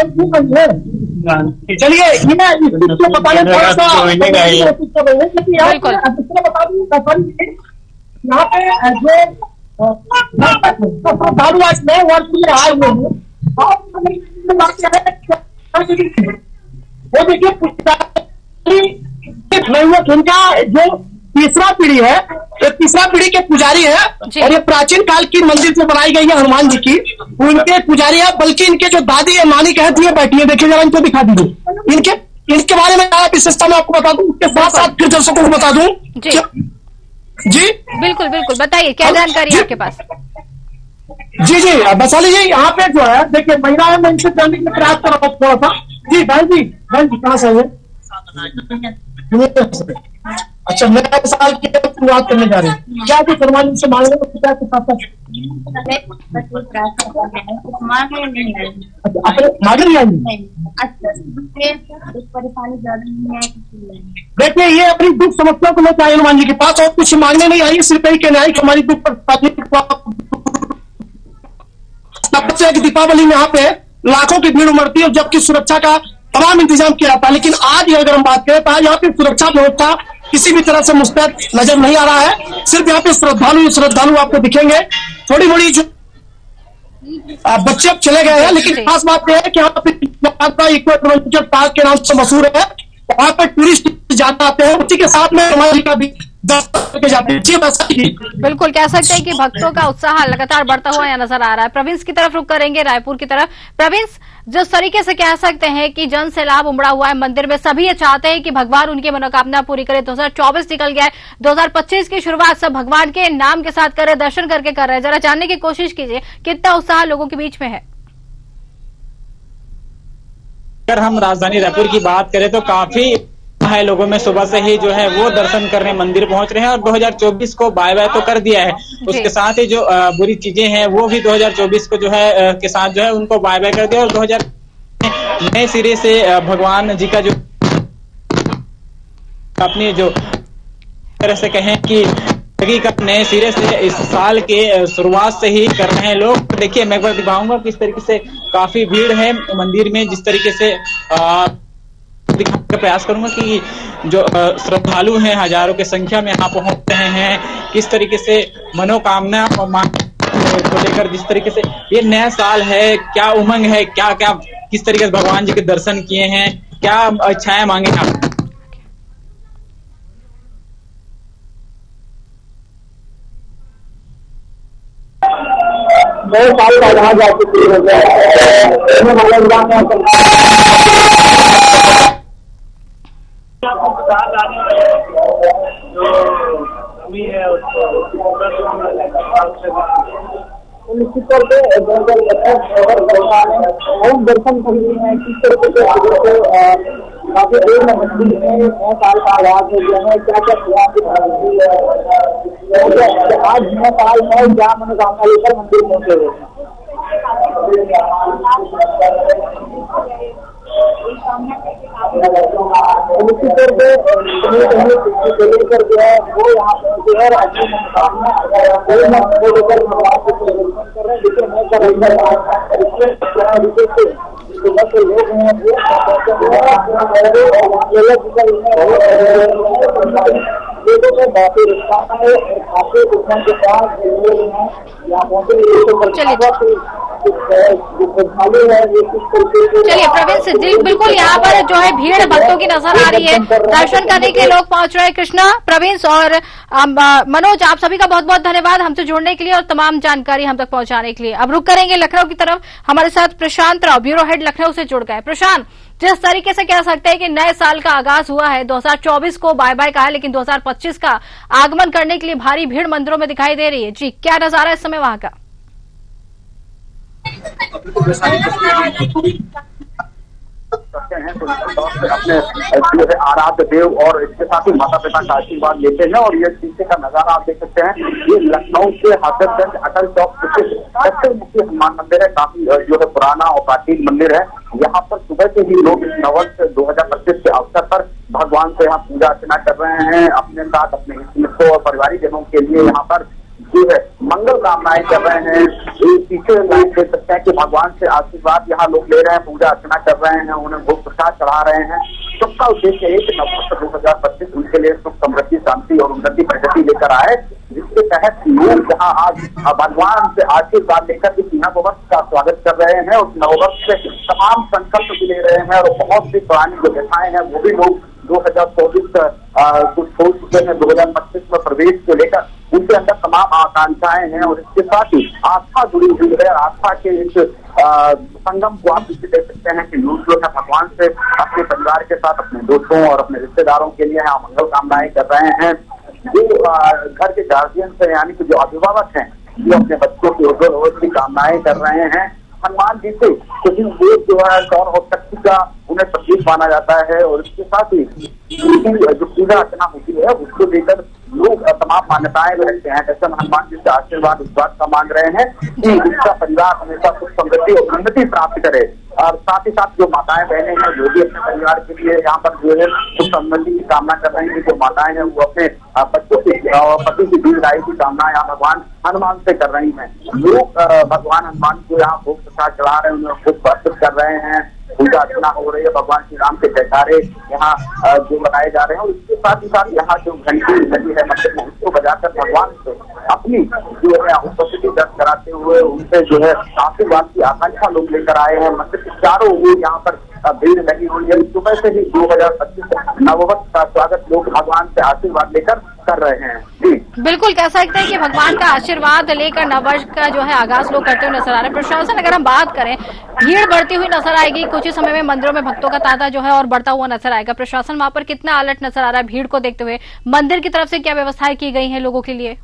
क्यों मांगी है? चलिए ये बताइए थोड़ा सा, बता दूं यहाँ पे जो श्रद्धालु आज नए वर्ष में आए हुए हैं, वो देखिए उनका जो तीसरा पीढ़ी है, तो तीसरा पीढ़ी के पुजारी है, और ये प्राचीन काल की मंदिर जो बनाई गई है हनुमान जी की, उनके पुजारी है। बल्कि इनके जो दादी है, नानी कहती है, बैठी है, देखिए जरा इनको दिखा दीजिए। इनके बारे में क्या विशेषता मैं आपको बता दूं, उसके साथ साथ फिर दर्शकों को बता दूं। जी बिल्कुल बिल्कुल, बताइए क्या जानकारी है आपके पास? जी वैशाली जी, यहाँ पे जो है देखिए महिला है, मैं इनसे जानने के प्रयास कर रहा हूँ थोड़ा सा। जी बहन जी कहाँ से है? अच्छा, नए साल की शुरुआत करने जा रहे हैं, क्या कुछ हनुमान से मांग रहे हैं? क्या कुछ मांगे नहीं आएंगे? देखिए ये अपनी दुख समस्या को लेकर आए हनुमान जी के पास, और कुछ मांगने नहीं आई, सिर्फ यही कहने आई कि हमारी दुख पर दीपावली में यहाँ पे लाखों की भीड़ उमड़ती है, जबकि सुरक्षा का तमाम इंतजाम किया जाता है। लेकिन आज अगर हम बात करें तो आज यहाँ पे सुरक्षा व्यवस्था किसी भी तरह से मुस्तैद नजर नहीं आ रहा है। सिर्फ यहाँ पे श्रद्धालु आपको दिखेंगे, थोड़ी मोड़ी जो बच्चे अब चले गए हैं, लेकिन खास बात यह है कि यहाँ पे इको एडवेंचर पार्क के नाम से मशहूर है, वहाँ पे टूरिस्ट ज्यादा आते हैं, उसी के साथ में हमारे का भी जाते हैं। जी बिल्कुल, कह सकते हैं कि भक्तों का उत्साह लगातार बढ़ता हुआ यहाँ नजर आ रहा है। प्रोविंस की तरफ रुख करेंगे, रायपुर की तरफ। प्रोविंस, जिस तरीके से कह सकते हैं कि जन सैलाब उमड़ा हुआ है मंदिर में, सभी ये चाहते हैं कि भगवान उनकी मनोकामना पूरी करे। 2024 निकल गया है, 2025 की शुरुआत सब भगवान के नाम के साथ कर रहे, दर्शन करके कर रहे हैं। जरा जानने की कोशिश कीजिए कितना उत्साह लोगों के बीच में है। अगर हम राजधानी रायपुर की बात करें तो काफी है, लोगों में सुबह से ही जो है वो दर्शन करने मंदिर पहुंच रहे हैं, और 2024 को बाय बाय तो कर दिया है, उसके साथ ही जो बुरी चीजें हैं वो भी 2024 को जो है के साथ जो है उनको बाय बाय कर दिया, और 2000 नए सिरे से भगवान जी का जो अपनी जो तरह से कहें कि का नए सिरे से इस साल के शुरुआत से ही कर रहे हैं लोग। देखिए मैं एक बार दिखाऊंगा किस तरीके से काफी भीड़ है मंदिर में, जिस तरीके से दिखाने का प्रयास करूंगा कि जो श्रद्धालु हैं हजारों की संख्या में यहाँ पहुंच रहे हैं, किस तरीके से मनोकामना और मांग को लेकर, जिस तरीके से ये नया साल है, क्या उमंग है, क्या क्या किस तरीके से भगवान जी के दर्शन किए हैं, क्या इच्छाएं मांगे आप। नए साल का जहाँ जा चुकी हो गया निश्चित तौर पे हम दर्शन खरीदे हैं, किस तरीके से काफी देर में मंदिर में नए साल का आगाज हो गया है, क्या क्या आज नया साल है, क्या मनोकामना लेकर मंदिर पहुंचे हुए हैं। निश्चित तौर पे लेकर जो है वो यहाँ पहुंचे और अपनी मनोकामना लेकर भगवान को कर रहे हैं। देखिए मैं कर रही लोग हैं लोगों में काफी रिश्ता है, काफी दुश्मन के पास लोग हैं यहाँ पहुंचे। चलिए प्रोविंस जी, बिल्कुल यहाँ पर जो है भीड़ भक्तों की नजर आ रही है, दर्शन करने के लोग पहुंच रहे हैं। कृष्णा, प्रोविंस और मनोज, आप सभी का बहुत बहुत धन्यवाद हमसे जुड़ने के लिए और तमाम जानकारी हम तक पहुंचाने के लिए। अब रुक करेंगे लखनऊ की तरफ, हमारे साथ प्रशांत राव, ब्यूरो हेड लखनऊ से जुड़ गए। प्रशांत, जिस तरीके से कह सकते हैं कि नए साल का आगाज हुआ है, 2024 को बाय बाय कहा है, लेकिन 2025 का आगमन करने के लिए भारी भीड़ मंदिरों में दिखाई दे रही है। जी, क्या नजारा है इस समय वहां का? तो निश्चित तौर से अपने जो है आराध्य देव और इसके साथ ही माता पिता का आशीर्वाद लेते हैं। और ये पीछे का नजारा आप देख सकते हैं, ये लखनऊ के हजरतगंज अटल चौक दक्षिण मुखी हनुमान मंदिर है। काफी जो है पुराना और प्राचीन मंदिर है। यहाँ पर सुबह से ही लोग इस नववर्ष 2025 के अवसर पर भगवान से यहाँ पूजा अर्चना कर रहे हैं। अपने साथ अपने मित्रों और पारिवारिक जनों के लिए यहाँ पर जो है मंगल कामनाएं कर रहे हैं। पीछे लाइन देख सकते हैं कि भगवान से आशीर्वाद यहाँ लोग ले रहे हैं, पूजा अर्चना कर रहे हैं, उन्हें भोग प्रसाद चढ़ा रहे हैं। सबका उद्देश्य है कि नववर्ष 2025 उनके लिए सुख समृद्धि शांति और उन्नति प्रगति लेकर आए, जिसके तहत लोग यहाँ आज भगवान से आशीर्वाद लेकर इस नववर्ष का स्वागत कर रहे हैं। उस नववर्ष से तमाम संकल्प भी ले रहे हैं और बहुत सी पुरानी जो व्यथाएं हैं वो भी लोग 2024 कुछ हो चुके हैं, 2025 में प्रवेश को लेकर उनके अंदर तमाम आकांक्षाएं हैं। और इसके साथ ही आस्था जुड़ी हुई है। आस्था के इस संगम को आप इसे देख सकते हैं कि लोग जो है भगवान से अपने परिवार के साथ, अपने दोस्तों और अपने रिश्तेदारों के लिए यहाँ मंगल कामनाएं कर रहे हैं। जो घर के गार्जियन है यानी कि जो अभिभावक हैं, जो अपने बच्चों की उज्जवल भविष्य की कामनाएं कर रहे हैं। हनुमान जी से क्योंकि वो जो है कौन और शक्ति का उन्हें प्रतीक माना जाता है। और इसके साथ ही जो पूजा अर्चना होती है उसको लेकर लोग तमाम मान्यताएं भी रखते हैं। जैसे हनुमान जी से आशीर्वाद इस बात का मांग रहे हैं कि उसका परिवार हमेशा सुख समृद्धि और उन्नति प्राप्त करे। और साथ ही साथ जो माताएं बहनें हैं वो भी अपने परिवार के लिए यहाँ पर जो है सुख समृद्धि की कामना कर रही है। जो माताएं हैं वो अपने बच्चों की और पति की दीर्घायु की कामना यहाँ भगवान हनुमान से कर रही हैं। लोग भगवान हनुमान को यहाँ भोग प्रसाद चढ़ा रहे हैं, उन्हें भोग अर्पित कर रहे हैं, पूजा अर्चना हो रही है। भगवान श्री राम के जयकारे यहाँ जो बनाए जा रहे हैं। और इसके साथ ही साथ यहाँ जो घंटी लगी है मंदिर में उसको बजाकर भगवान से अपनी जो है उपस्थिति दर्ज कराते हुए उनसे जो है आशीर्वाद की आकांक्षा लोग लेकर आए हैं। मंदिर के चारों ओर यहाँ पर भीड़ लगी हुई है। सुबह से ही 2025 नववर्ष का स्वागत लोग भगवान से आशीर्वाद लेकर कर रहे हैं। जी बिल्कुल, कह सकते हैं कि भगवान का आशीर्वाद लेकर नववर्ष का जो है आगाज लोग करते हुए नजर आ रहे हैं। प्रशासन अगर हम बात करें, भीड़ बढ़ती हुई नजर आएगी। कुछ ही समय में मंदिरों में भक्तों का तांता जो है और बढ़ता हुआ नजर आएगा। प्रशासन वहां पर कितना अलर्ट नजर आ रहा है भीड़ को देखते हुए? मंदिर की तरफ से क्या व्यवस्थाएं की गई हैं लोगों के लिए?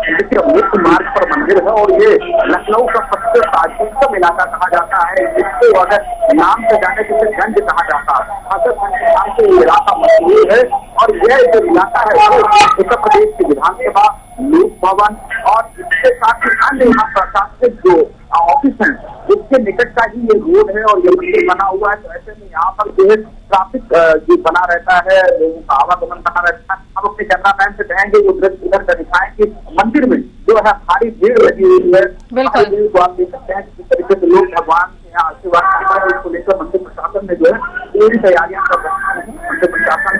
देखिए, मुख्य मार्ग पर मंदिर है और ये लखनऊ का सबसे प्राचीनतम इलाका कहा जाता है, जिसको अगर नाम से जाने के गंज कहा जाता है। हजरतगंज के नाम से ये इलाका मशहूर है। और यह जो इलाका है वो उत्तर प्रदेश की विधानसभा, लोक भवन और इसके साथ ही अन्य यहाँ प्रशासनिक जो ऑफिस है उसके निकट का ही ये रोड है और ये मंदिर बना हुआ है। तो ऐसे में यहाँ पर जो है ट्रैफिक जो बना रहता है, लोगों का आवागमन बना रहता है। हम अपने कैमरामैन से कहेंगे जो दृश्य इधर का दिखाएं कि मंदिर में जो है भारी भीड़ लगी हुई है। बिल्कुल, भीड़ को आप देख सकते हैं किस तरीके से लोग भगवान से यहाँ आशीर्वाद कर रहे हैं। इसको लेकर मंदिर प्रशासन ने जो है पूरी तैयारियां कर रखी है। मंदिर प्रशासन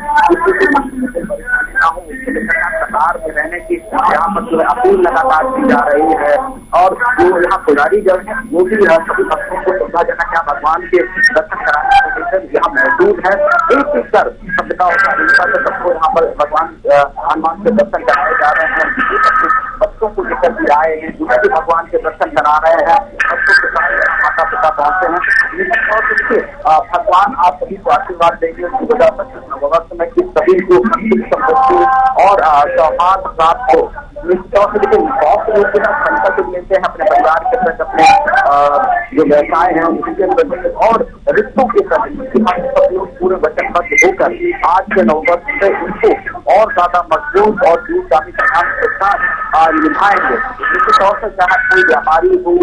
कतार में रहने की यहाँ पर जो है अपील लगातार की जा रही है। और जो यहाँ पुजारी जो है वो भी सभी भक्तों को सुविधाजनक यहाँ भगवान के दर्शन कराने को लेकर यहाँ मौजूद है। एक एक कर सबका सबको यहाँ पर भगवान हनुमान के दर्शन कराए जा रहे हैं। बच्चों को लेकर भी आए हैं, जो भी भगवान के दर्शन करा रहे हैं। बच्चों के साथ माता पिता पहुंचे हैं और उसके भगवान आप सभी को आशीर्वाद देंगे। 2025 नववर्ष में किस सभी को समृद्धि और सौहार्द प्राप्त हो। बहुत लोग संकल्प लेते हैं अपने परिवार के प्रति, अपने जो व्यवसाय है उनके प्रति और रिश्तों के प्रति सब लोग पूरे वचनबद्ध होकर आज के नववर्ष से उनको और ज्यादा मजबूत और दूरगामी परिणाम के साथ निभाएंगे। जिसके तौर पर चाहे कोई व्यापारी हो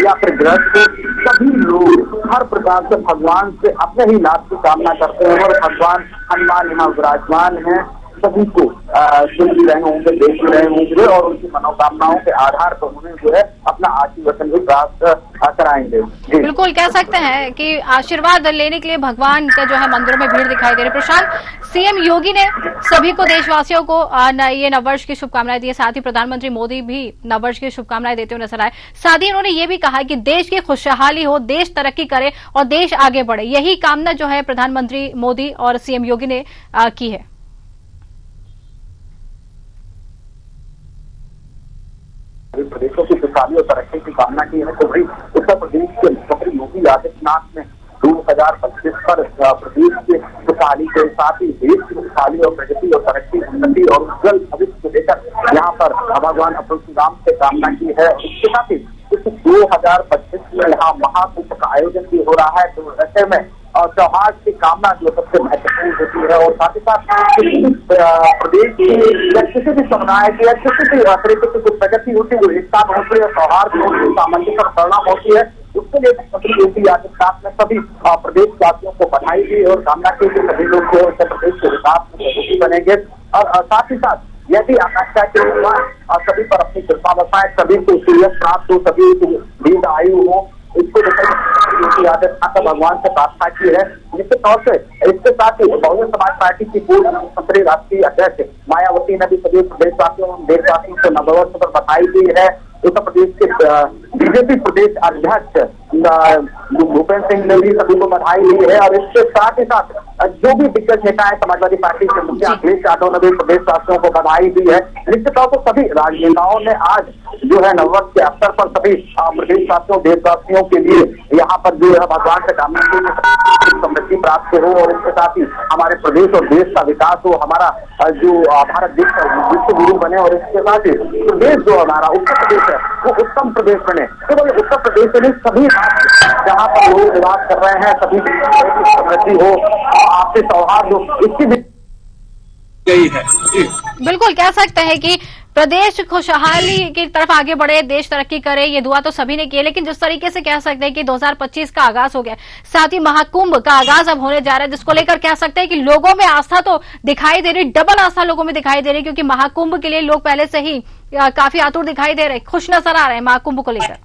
या फिर गृहस्थ हो, सभी लोग हर प्रकार से भगवान से अपने ही लाभ की कामना करते हैं। और भगवान हनुमान यहाँ विराजमान है, सभी को सुन भी रहे होंगे, देख भी रहे होंगे और उनकी मनोकामनाओं के आधार पर उन्हें जो है अपना आशीर्वाद भी प्राप्त कराएंगे। बिल्कुल, कह सकते हैं कि आशीर्वाद लेने के लिए भगवान का जो है मंदिरों में भीड़ दिखाई दे रही है। प्रशांत, सीएम योगी ने सभी को, देशवासियों को ये नववर्ष की शुभकामनाएं दी है। साथ ही प्रधानमंत्री मोदी भी नववर्ष की शुभकामनाएं देते हुए नजर आए। साथ ही उन्होंने ये भी कहा कि देश की खुशहाली हो, देश तरक्की करे और देश आगे बढ़े। यही कामना जो है प्रधानमंत्री मोदी और सीएम योगी ने की है। प्रदेशों की खुशहाली और तरक्की की कामना की है। तो भाई उत्तर प्रदेश के मुख्यमंत्री योगी आदित्यनाथ ने 2025 पर प्रदेश के खुशहाली के साथ ही देश की खुशहाली और प्रगति और तरक्की, उन्नति और उज्जवल भविष्य को लेकर यहाँ पर भगवान अपने राम से कामना की है। इसके साथ ही इस 2025 यहाँ महाकुंभ का आयोजन भी हो रहा है। तो ऐसे में त्योहार की कामना जो सबसे महत्वपूर्ण होती है और साथ ही साथ किसी भी प्रदेश की या किसी भी समुदाय की या किसी भी तरीके की कुछ प्रगति होती है, वो एकता होती है, सौहार्द होती है, सामंजस्य और परिणाम होती है। उसके लिए मुख्यमंत्री योगी आदित्यनाथ ने सभी प्रदेशवासियों को बधाई दी और कामना की कि सभी लोग जो उत्तर प्रदेश के विकास में सहयोगी बनेंगे और साथ ही साथ यह भी आकांक्षा के अनुसार सभी पर अपनी कृपा बरसाए, सभी को सूर्य प्राप्त हो, सभी दीर्घ आयु हो। इसको योगी आदित्यनाथ भगवान से प्रार्थना की है। निश्चित तौर से इसके साथ ही बहुजन समाज पार्टी की पूर्व मुख्यमंत्री राष्ट्रीय अध्यक्ष मायावती ने भी सभी प्रदेशवासियों देशवासियों को नववर्ष पर बधाई दी है। उत्तर प्रदेश के बीजेपी प्रदेश अध्यक्ष भूपेंद्र सिंह ने भी सभी को बधाई दी है और इसके साथ ही साथ जो भी दिग्गज नेता है समाजवादी पार्टी के मुखिया अखिलेश यादव ने भी प्रदेशवासियों को बधाई दी है। निश्चित तौर पर सभी राजनेताओं ने आज जो है नववर्ष के अवसर पर सभी प्रदेशवासियों देशवासियों के लिए यहाँ पर जो है भगवान से कामना की समृद्धि प्राप्त हो और इसके साथ ही हमारे प्रदेश और देश का विकास हो, हमारा जो भारत देश विश्व गुरु बने और इसके साथ ही प्रदेश जो हमारा उत्तर प्रदेश है वो उत्तम प्रदेश बने। केवल उत्तर प्रदेश में सभी जहाँ पर लोग निवास कर रहे हैं सभी समृद्धि हो, आपसी सौहार्द हो, इसकी भी गई है। बिल्कुल कह सकते हैं कि प्रदेश खुशहाली की तरफ आगे बढ़े, देश तरक्की करे, ये दुआ तो सभी ने की। लेकिन जिस तरीके से कह सकते हैं कि 2025 का आगाज हो गया, साथ ही महाकुंभ का आगाज अब होने जा रहा है, जिसको लेकर कह सकते हैं कि लोगों में आस्था तो दिखाई दे रही, डबल आस्था लोगों में दिखाई दे रही, क्योंकि महाकुंभ के लिए लोग पहले से ही काफी आतुर दिखाई दे रहे, खुश नजर आ रहे हैं महाकुंभ को लेकर।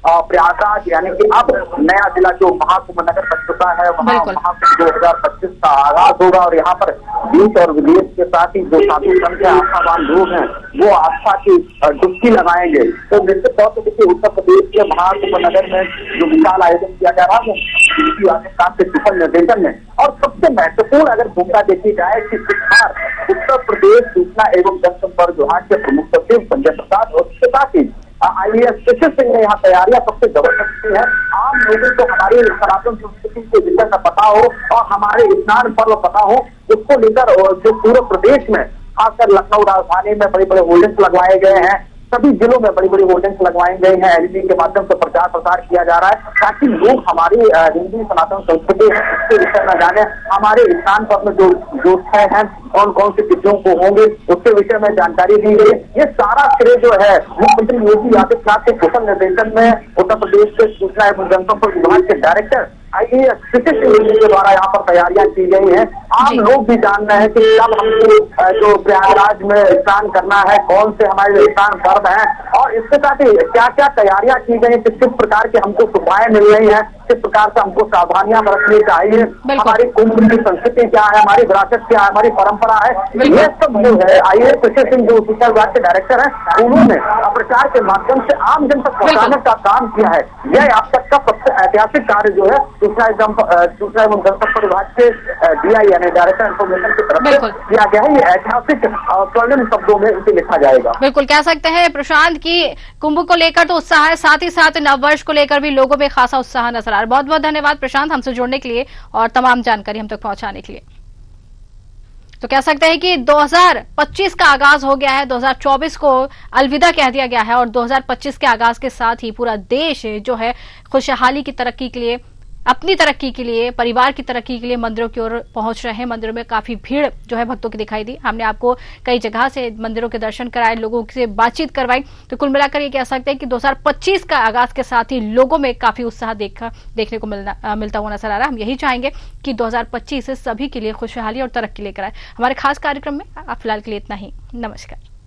प्रयागराज यानी कि अब नया जिला जो महाकुंभ नगर बन चुका है वहाँ महाकुंभ 2025 का आगाज होगा और यहाँ पर देश और विदेश के साथ ही जो साधु संत के आस्थावान लोग हैं वो आस्था की डुबकी लगाएंगे। तो निश्चित तौर पर देखिए उत्तर प्रदेश के महाकुंभ नगर में जो विशाल आयोजन किया जा रहा है योगी आदित्यनाथ के कुशल निर्देशन में और सबसे महत्वपूर्ण अगर भूमिका देखी जाए कि सरकार उत्तर प्रदेश सूचना एवं जनसंपर्क विभाग के प्रमुख सचिव संजय प्रसाद और उसके साथ ही IAS सिंह ने यहाँ तैयारियां सबसे जबरदस्त की है। आम लोगों को हमारी सनातन संस्कृति के विषय में पता हो और हमारे स्नान पर्व पता हो, उसको लेकर जो पूरे प्रदेश में खासकर लखनऊ राजधानी में बड़े बड़े होर्डिंग्स लगवाए गए हैं, सभी जिलों में बड़ी बड़ी होर्डिंग्स लगवाई गई हैं, LED के माध्यम से प्रचार प्रसार किया जा रहा है ताकि लोग हमारी हिंदी सनातन संस्कृति के विषय में जाने, हमारे स्नान पर्व में जो हैं कौन कौन सी तिथियों को होंगे उसके विषय में जानकारी दी गई। ये सारा श्रेय जो है मुख्यमंत्री योगी आदित्यनाथ के कुशल निर्देशन में उत्तर प्रदेश के सूचना एवं जनसंपर्क विभाग के डायरेक्टर IAS सिंह के द्वारा यहाँ पर तैयारियां की गई हैं। आम लोग भी जान रहे हैं कि कब हमको जो प्रयागराज में स्नान करना है, कौन से हमारे स्नान पर्व हैं और इसके साथ ही क्या क्या तैयारियां की गई, किस प्रकार की हमको सुविधाएं मिल रही हैं, किस प्रकार से हमको सावधानियां बरतनी चाहिए, हमारी कुंभ की संस्कृति क्या है, हमारी विरासत क्या है, हमारी परंपरा है, ये सब जो है IAS सिंह जो सूचना विभाग के डायरेक्टर है उन्होंने प्रचार के माध्यम से आम जन तक पहुंचाने का काम किया है। यह अब तक का सबसे ऐतिहासिक कार्य जो है सूचना एवं जनसंपर्क विभाग के DI यानी डायरेक्टर इन्फॉर्मेशन की तरफ से किया गया है। ये ऐतिहासिक स्वर्णिम शब्दों में इसे लिखा जाएगा। बिल्कुल कह सकते हैं प्रशांत की कुंभ को लेकर तो उत्साह है, साथ ही साथ नववर्ष को लेकर भी लोगों में खासा उत्साह नजर आ रहा है। बहुत बहुत धन्यवाद प्रशांत हमसे जुड़ने के लिए और तमाम जानकारी हम तक पहुंचाने के लिए। तो कह सकते हैं कि 2025 का आगाज हो गया है, 2024 को अलविदा कह दिया गया है और 2025 के आगाज के साथ ही पूरा देश जो है खुशहाली की तरक्की के लिए, अपनी तरक्की के लिए, परिवार की तरक्की के लिए मंदिरों की ओर पहुंच रहे हैं। मंदिरों में काफी भीड़ जो है भक्तों की दिखाई दी। हमने आपको कई जगह से मंदिरों के दर्शन कराए, लोगों से बातचीत करवाई। तो कुल मिलाकर ये कह सकते हैं कि 2025 का आगाज के साथ ही लोगों में काफी उत्साह देखने को मिलता हुआ नजर आ रहा है। हम यही चाहेंगे कि 2025 सभी के लिए खुशहाली और तरक्की लेकर आए। हमारे खास कार्यक्रम में आप फिलहाल के लिए इतना ही। नमस्कार।